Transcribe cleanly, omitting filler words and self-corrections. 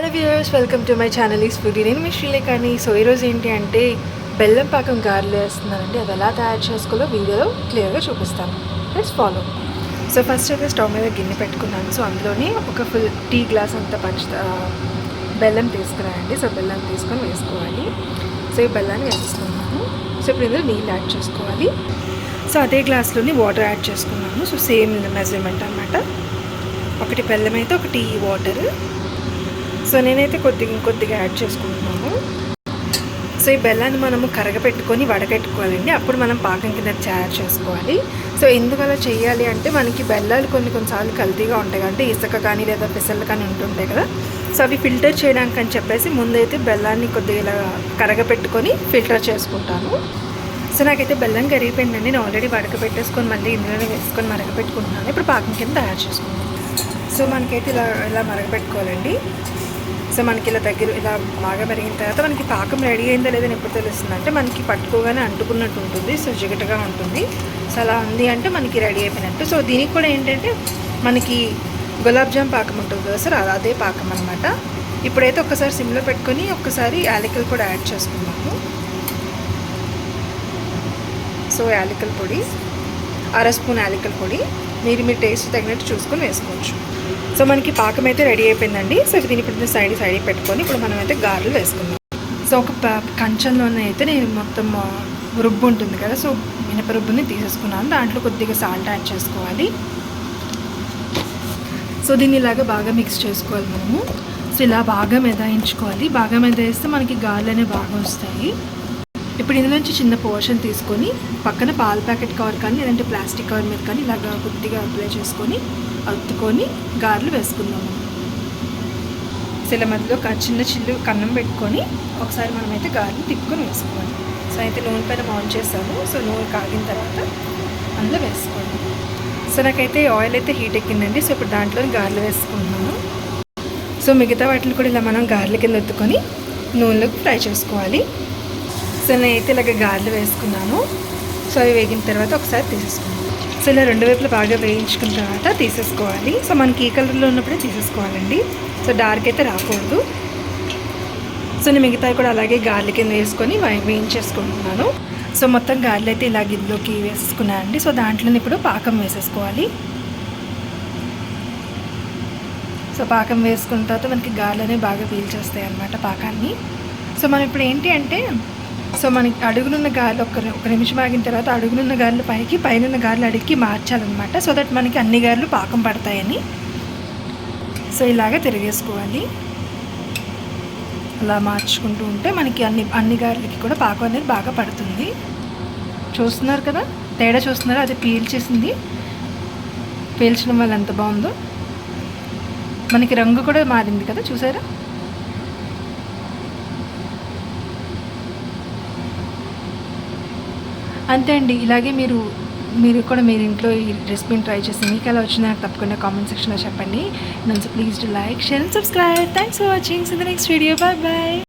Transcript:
Hi viewers, welcome to my channel EaseFoodie. నేను మీ శ్రీలేఖని. So ఈరోజు ఏంటి అంటే బెల్లం పాకం గారెలు వేస్తున్నానండి. అది ఎలా తయారు చేసుకోవాలో వీడియోలో క్లియర్గా చూపిస్తాను. Let's follow. సో ఫస్ట్ అయితే స్టవ్ మీద గిన్నె పెట్టుకున్నాను. సో అందులోని ఒక ఫుల్ టీ గ్లాస్ అంత బెల్లం తీసుకురాయండి. సో బెల్లం తీసుకొని వేసుకోవాలి. సో ఈ బెల్లాన్ని వేసుకున్నాను. సో ఇప్పుడు ఇందులో నీళ్ళు యాడ్ చేసుకోవాలి. సో అదే గ్లాస్లోని వాటర్ యాడ్ చేసుకున్నాను. సో సేమ్ మెజర్మెంట్ అనమాట. ఒకటి బెల్లం అయితే ఒకటి వాటర్. సో నేనైతే కొద్దిగా యాడ్ చేసుకుంటున్నాను. సో ఈ బెల్లాన్ని మనము కరగపెట్టుకొని వడగట్టుకోవాలండి. అప్పుడు మనం పాకం కింద తయారు చేసుకోవాలి. సో ఎందుకు అలా చేయాలి అంటే మనకి బెల్లాలు కొన్నిసార్లు కల్తీగా ఉంటాయి, అంటే ఇసుక కానీ లేదా పెసలు కానీ ఉంటుంటాయి కదా. సో అవి ఫిల్టర్ చేయడానికి అని చెప్పేసి ముందైతే బెల్లాన్ని కొద్దిగా ఇలా కరగపెట్టుకొని ఫిల్టర్ చేసుకుంటాను. సో నాకైతే బెల్లం కరిగిపోయిందండి. నేను ఆల్రెడీ వడకపెట్టేసుకొని మళ్ళీ ఇందులోనే వేసుకొని మరగపెట్టుకుంటున్నాను. ఇప్పుడు పాకం కింద తయారు చేసుకుంటాను. సో మనకైతే ఇలా మరగపెట్టుకోవాలండి. సో మనకి ఇలా బాగా మరిగిన తర్వాత మనకి పాకం రెడీ అయిందా లేదని ఎప్పుడు తెలుస్తుంది అంటే మనకి పట్టుకోగానే అంటుకున్నట్టు ఉంటుంది. సో జిగటగా ఉంటుంది. సో అలా ఉంది అంటే మనకి రెడీ అయిపోయినట్టు. సో దీనికి కూడా ఏంటంటే మనకి గులాబ్ జామ్ పాకం ఉంటుంది కదా సార్, అదే పాకం అనమాట. ఇప్పుడైతే ఒక్కసారి సిమ్లో పెట్టుకొని ఒక్కసారి యాలకులు కూడా యాడ్ చేసుకున్నాము. సో యాలకుల పొడి, 1/2 స్పూన్ యాలకుల పొడి, మీరు టేస్ట్ తగినట్టు చూసుకొని వేసుకోవచ్చు. సో మనకి పాకం అయితే రెడీ అయిపోయిందండి. సో దీని ఇప్పుడు సైడ్ పెట్టుకొని ఇప్పుడు మనం అయితే గారెలు వేసుకుందాం. సో ఒక కంచంలోనే అయితే నేను మొత్తం రుబ్బు ఉంటుంది కదా, సో మినప రుబ్బుని తీసేసుకున్నాను. దాంట్లో కొద్దిగా సాల్ట్ యాడ్ చేసుకోవాలి. సో దీన్ని ఇలాగా బాగా మిక్స్ చేసుకోవాలి మనము. సో ఇలా బాగా మెదాయించుకోవాలి. బాగా మెదాయిస్తే మనకి గారెలు అనేవి బాగా వస్తాయి. ఇప్పుడు ఇందులోంచి చిన్న పోర్షన్ తీసుకొని పక్కన పాల ప్యాకెట్ కవర్ కానీ లేదంటే ప్లాస్టిక్ కవర్ మీద కానీ ఇలాగా కొద్దిగా అప్లై చేసుకొని అత్తుకొని గారెలు వేసుకుందాము. సో ఇలా మధ్యలో చిల్లు కన్నం పెట్టుకొని ఒకసారి మనమైతే గారెలు తిప్పుకొని వేసుకోవాలి. సో అయితే నూనె పైన ఆన్ చేస్తాము. సో నూనె కాగిన తర్వాత అందులో వేసుకోండి. సో నాకైతే ఆయిల్ అయితే హీట్ ఎక్కిందండి. సో ఇప్పుడు దాంట్లో గారెలు వేసుకుంటున్నాను. సో మిగతా వాటిని కూడా ఇలా మనం గారెల కింద ఎత్తుకొని నూనెలోకి ఫ్రై చేసుకోవాలి. సో నేనైతే ఇలాగ గారెలు వేసుకున్నాను. సో అవి వేగిన తర్వాత ఒకసారి తీసేసుకున్నాను. సో ఇలా రెండు వైపులు బాగా వేయించుకున్న తర్వాత తీసేసుకోవాలి. సో మనకి ఈ కలర్లో ఉన్నప్పుడే తీసేసుకోవాలండి. సో డార్క్ అయితే రాకూడదు. సో నేను మిగతావి కూడా అలాగే గారెల కింద వేసుకొని వేయించేసుకుంటున్నాను. సో మొత్తం గారెలు అయితే ఇలా గిన్నెలోకి వేసుకున్నానండి. సో దాంట్లో ఇప్పుడు పాకం వేసేసుకోవాలి. సో పాకం వేసుకున్న తర్వాత మనకి గారెలు అనేవి బాగా పీల్చేస్తాయి అన్నమాట పాకాన్ని. సో మనం ఇప్పుడు ఏంటి అంటే సో మనకి అడుగునున్న గారెలు ఒక నిమిషం ఆగిన తర్వాత అడుగునున్న గారెలు పైకి, పైన గారెలు అడిగి మార్చాలన్నమాట. సో దట్ మనకి అన్ని గారెలు పాకం పడతాయని. సో ఇలాగ తిరిగేసుకోవాలి. అలా మార్చుకుంటూ ఉంటే మనకి అన్ని గారెలకి కూడా పాకం అనేది బాగా పడుతుంది. చూస్తున్నారు కదా, తేడా చూస్తున్నారు. అది పీల్చడం వల్ల ఎంత బాగుందో. మనకి రంగు కూడా మారింది కదా, చూసారా. అంతే అండి. ఇలాగే మీరు కూడా మీరు ఇంట్లో ఈ రెసిపీని ట్రై చేసి మీకు ఎలా వచ్చిందో నాకు తప్పకుండా కామెంట్ సెక్షన్లో చెప్పండి. Please do like, share and subscribe. Thanks for watching. See the next video. Bye bye.